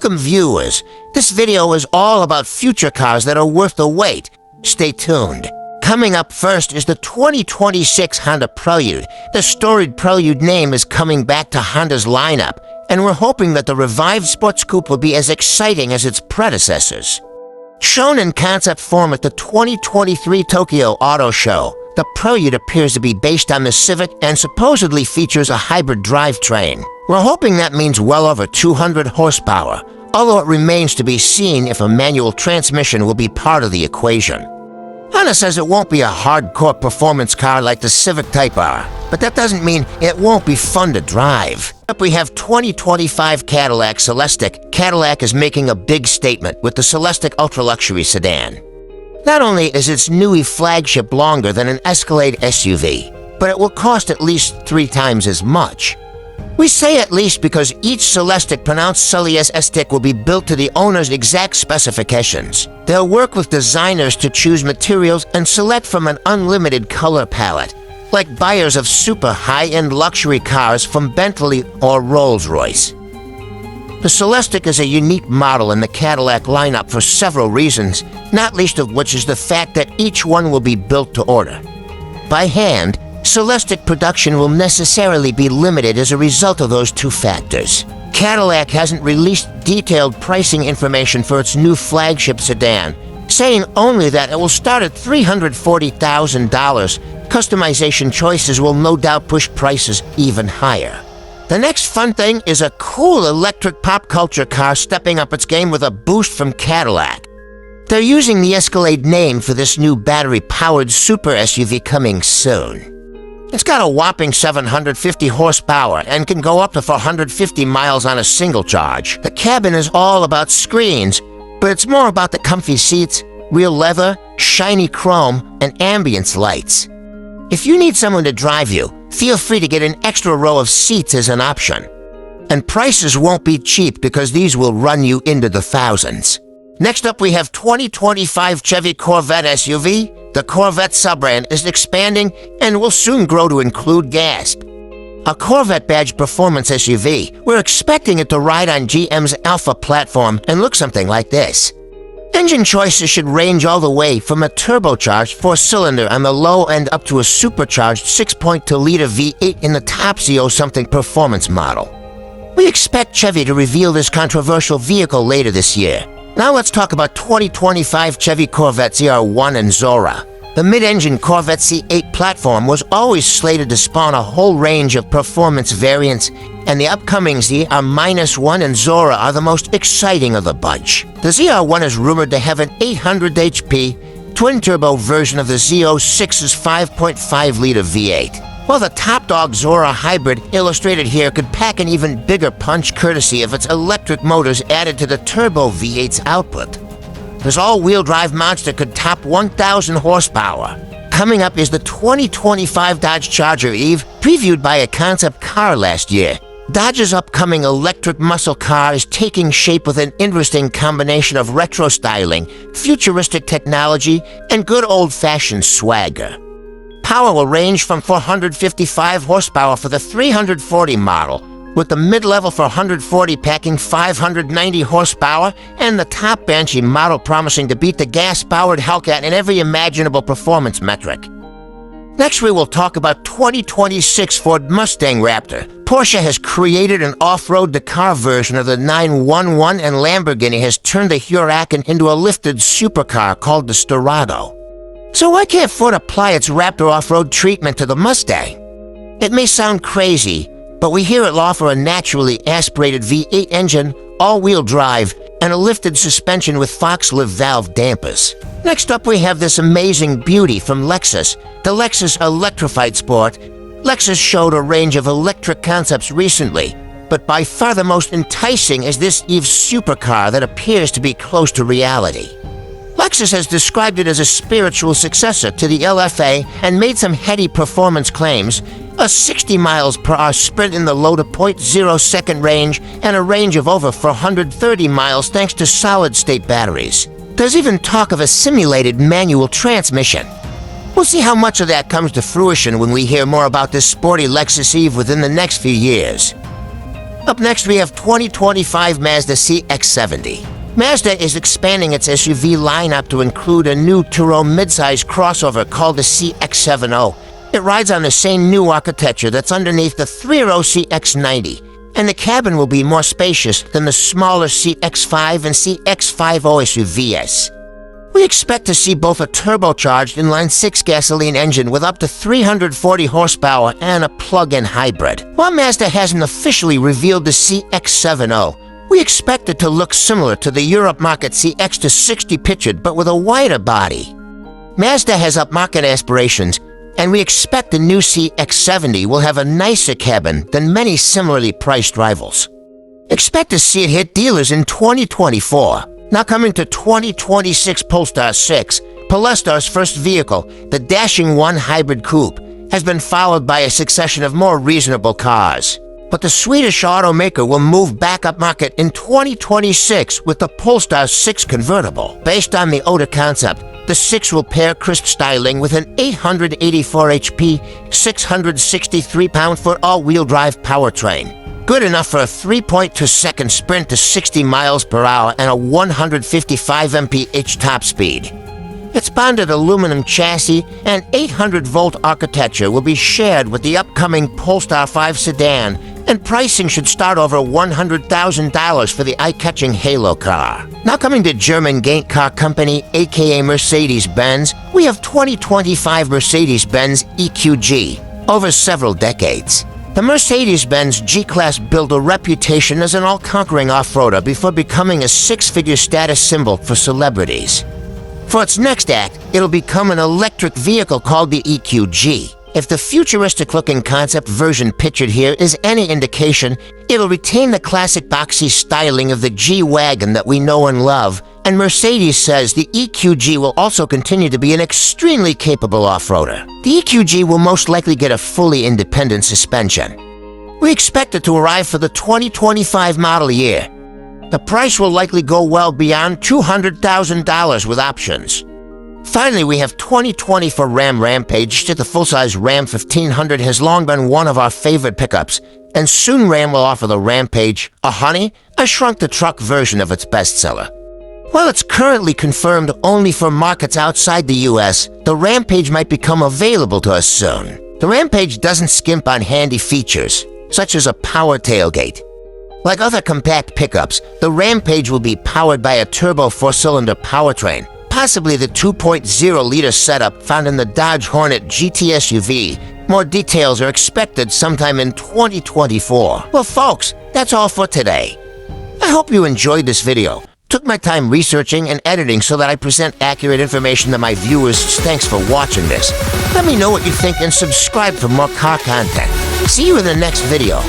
Welcome viewers. This video is all about future cars that are worth the wait. Stay tuned. Coming up first is the 2026 Honda Prelude. The storied Prelude name is coming back to Honda's lineup, and we're hoping that the revived sports coupe will be as exciting as its predecessors. Shown in concept form at the 2023 Tokyo Auto Show, the Prelude appears to be based on the Civic and supposedly features a hybrid drivetrain. We're hoping that means well over 200 horsepower, although it remains to be seen if a manual transmission will be part of the equation. Honda says it won't be a hardcore performance car like the Civic Type R, but that doesn't mean it won't be fun to drive. Up we have 2025 Cadillac Celestiq. Cadillac is making a big statement with the Celestiq ultra-luxury sedan. Not only is its newie flagship longer than an Escalade SUV, but it will cost at least 3 times as much. We say at least because each Celestiq, pronounced Celestiq, will be built to the owner's exact specifications. They'll work with designers to choose materials and select from an unlimited color palette, like buyers of super high-end luxury cars from Bentley or Rolls-Royce. The Celestiq is a unique model in the Cadillac lineup for several reasons, not least of which is the fact that each one will be built to order. By hand, Celestiq production will necessarily be limited as a result of those two factors. Cadillac hasn't released detailed pricing information for its new flagship sedan, saying only that it will start at $340,000. Customization choices will no doubt push prices even higher. The next fun thing is a cool electric pop culture car stepping up its game with a boost from Cadillac. They're using the Escalade name for this new battery-powered super SUV coming soon. It's got a whopping 750 horsepower and can go up to 450 miles on a single charge. The cabin is all about screens, but it's more about the comfy seats, real leather, shiny chrome, and ambience lights. If you need someone to drive you, feel free to get an extra row of seats as an option. And prices won't be cheap because these will run you into the thousands. Next up we have 2025 Chevy Corvette SUV. The Corvette sub-brand is expanding and will soon grow to include gas. A Corvette badge performance SUV, we're expecting it to ride on GM's Alpha platform and look something like this. Engine choices should range all the way from a turbocharged 4-cylinder on the low end up to a supercharged 6.2-liter V8 in the top something performance model. We expect Chevy to reveal this controversial vehicle later this year. Now let's talk about 2025 Chevy Corvette ZR1 and Zora. The mid-engine Corvette C8 platform was always slated to spawn a whole range of performance variants, and the upcoming ZR-1 and Zora are the most exciting of the bunch. The ZR1 is rumored to have an 800 HP twin-turbo version of the Z06's 5.5-liter V8. While the top dog Zora hybrid illustrated here could pack an even bigger punch courtesy of its electric motors added to the turbo V8's output. This all-wheel drive monster could top 1,000 horsepower. Coming up is the 2025 Dodge Charger EVE, previewed by a concept car last year. Dodge's upcoming electric muscle car is taking shape with an interesting combination of retro styling, futuristic technology, and good old-fashioned swagger. Power will range from 455 horsepower for the 340 model, with the mid-level for 140 packing 590 horsepower, and the top Banshee model promising to beat the gas-powered Hellcat in every imaginable performance metric. Next we will talk about 2026 Ford Mustang Raptor. Porsche has created an off-road Dakar version of the 911, and Lamborghini has turned the Huracan into a lifted supercar called the Storado. So why can't Ford apply its Raptor off-road treatment to the Mustang? It may sound crazy, but we hear it'll offer a naturally aspirated V8 engine, all-wheel drive, and a lifted suspension with Fox-Live valve dampers. Next up we have this amazing beauty from Lexus, the Lexus Electrified Sport. Lexus showed a range of electric concepts recently, but by far the most enticing is this EVE supercar that appears to be close to reality. Lexus has described it as a spiritual successor to the LFA and made some heady performance claims: a 60 miles per hour sprint in the low to 0.0 second range and a range of over 430 miles thanks to solid-state batteries. There's even talk of a simulated manual transmission. We'll see how much of that comes to fruition when we hear more about this sporty Lexus EVE within the next few years. Up next, we have 2025 Mazda CX-70. Mazda is expanding its SUV lineup to include a new two-row midsize crossover called the CX-70. It rides on the same new architecture that's underneath the three-row CX-90, and the cabin will be more spacious than the smaller CX-5 and CX-50 SUVs. We expect to see both a turbocharged inline-six gasoline engine with up to 340 horsepower and a plug-in hybrid. While Mazda hasn't officially revealed the CX-70, we expect it to look similar to the Europe market CX-60 pictured, but with a wider body. Mazda has upmarket aspirations, and we expect the new CX-70 will have a nicer cabin than many similarly priced rivals. Expect to see it hit dealers in 2024. Now coming to 2026 Polestar 6, Polestar's first vehicle, the dashing one hybrid coupe, has been followed by a succession of more reasonable cars. But the Swedish automaker will move back upmarket in 2026 with the Polestar 6 convertible. Based on the Oda concept, the 6 will pair crisp styling with an 884 HP, 663 pound-foot all-wheel drive powertrain. Good enough for a 3.2-second sprint to 60 miles per hour and a 155 mph top speed. Its bonded aluminum chassis and 800-volt architecture will be shared with the upcoming Polestar 5 sedan, and pricing should start over $100,000 for the eye-catching Halo car. Now coming to German Gaint car company, aka Mercedes-Benz, we have 2025 Mercedes-Benz EQG over several decades. The Mercedes-Benz G-Class built a reputation as an all-conquering off-roader before becoming a six-figure status symbol for celebrities. For its next act, it'll become an electric vehicle called the EQG. If the futuristic-looking concept version pictured here is any indication, it'll retain the classic boxy styling of the G-Wagon that we know and love, and Mercedes says the EQG will also continue to be an extremely capable off-roader. The EQG will most likely get a fully independent suspension. We expect it to arrive for the 2025 model year. The price will likely go well beyond $200,000 with options. Finally, we have 2024 Ram Rampage. The full-size Ram 1500 has long been one of our favorite pickups, and soon Ram will offer the Rampage, a shrunk-to-truck version of its bestseller. While it's currently confirmed only for markets outside the US, the Rampage might become available to us soon. The Rampage doesn't skimp on handy features, such as a power tailgate. Like other compact pickups, the Rampage will be powered by a turbo four-cylinder powertrain, possibly the 2.0-liter setup found in the Dodge Hornet GT SUV. More details are expected sometime in 2024. Well, folks, that's all for today. I hope you enjoyed this video. Took my time researching and editing so that I present accurate information to my viewers. Thanks for watching this. Let me know what you think and subscribe for more car content. See you in the next video.